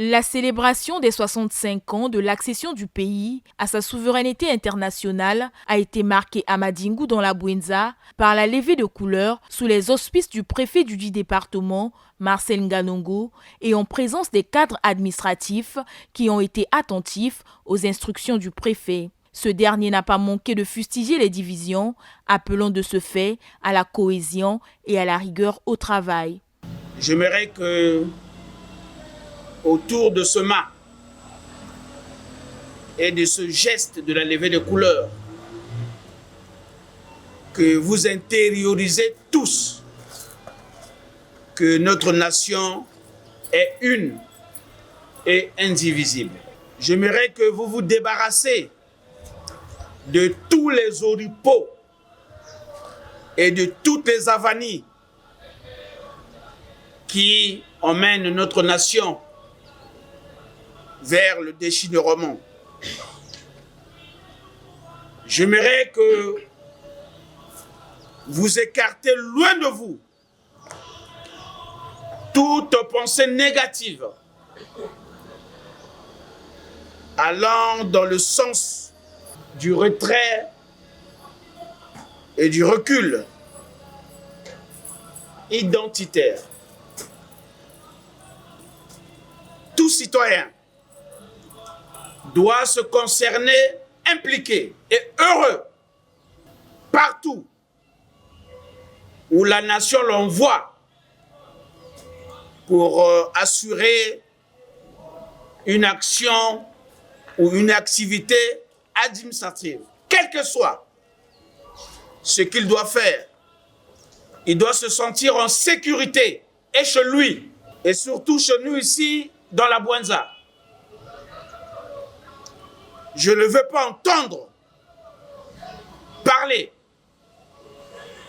La célébration des 65 ans de l'accession du pays à sa souveraineté internationale a été marquée à Madingu dans la Bouenza par la levée de couleurs sous les auspices du préfet du dit département, Marcel Nganongo, et en présence des cadres administratifs qui ont été attentifs aux instructions du préfet. Ce dernier n'a pas manqué de fustiger les divisions, appelant de ce fait à la cohésion et à la rigueur au travail. J'aimerais que, autour de ce mât et de ce geste de la levée de couleurs, que vous intériorisez tous que notre nation est une et indivisible. J'aimerais que vous vous débarrassez de tous les oripeaux et de toutes les avanies qui emmènent notre nation vers le déchaînement. J'aimerais que vous écartez loin de vous toute pensée négative allant dans le sens du retrait et du recul identitaire. Tout citoyen doit se concerner, impliqué et heureux partout où la nation l'envoie pour assurer une action ou une activité administrative. Quel que soit ce qu'il doit faire, il doit se sentir en sécurité et chez lui, et surtout chez nous ici dans la Bouenza. Je ne veux pas entendre parler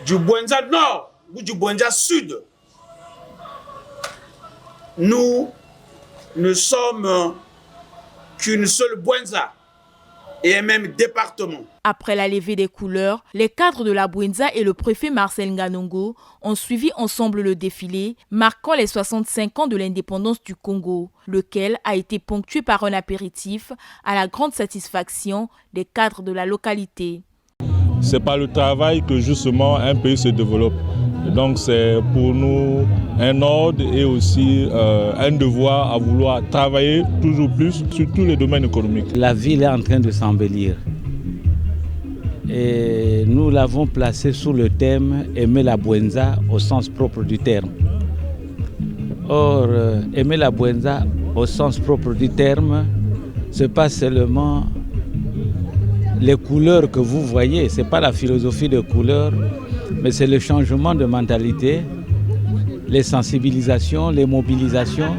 du Bouenza Nord ou du Bouenza Sud. Nous ne sommes qu'une seule Bouenza et un même département. Après la levée des couleurs, les cadres de la Bouenza et le préfet Marcel Nganongo ont suivi ensemble le défilé marquant les 65 ans de l'indépendance du Congo, lequel a été ponctué par un apéritif à la grande satisfaction des cadres de la localité. C'est par le travail que justement un pays se développe. Donc c'est pour nous un ordre et aussi un devoir à vouloir travailler toujours plus sur tous les domaines économiques. La ville est en train de s'embellir. Et nous l'avons placé sous le thème « Aimer la Bouenza » au sens propre du terme. Or, aimer la Bouenza au sens propre du terme, ce n'est pas seulement les couleurs que vous voyez, ce n'est pas la philosophie de couleurs, mais c'est le changement de mentalité, les sensibilisations, les mobilisations,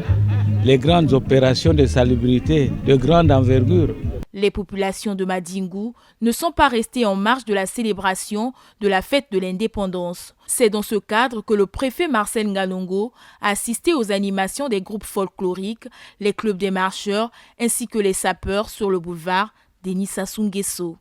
les grandes opérations de salubrité de grande envergure. Les populations de Madingu ne sont pas restées en marge de la célébration de la fête de l'indépendance. C'est dans ce cadre que le préfet Marcel Nganongo a assisté aux animations des groupes folkloriques, les clubs des marcheurs ainsi que les sapeurs sur le boulevard Denis Sassou Nguesso.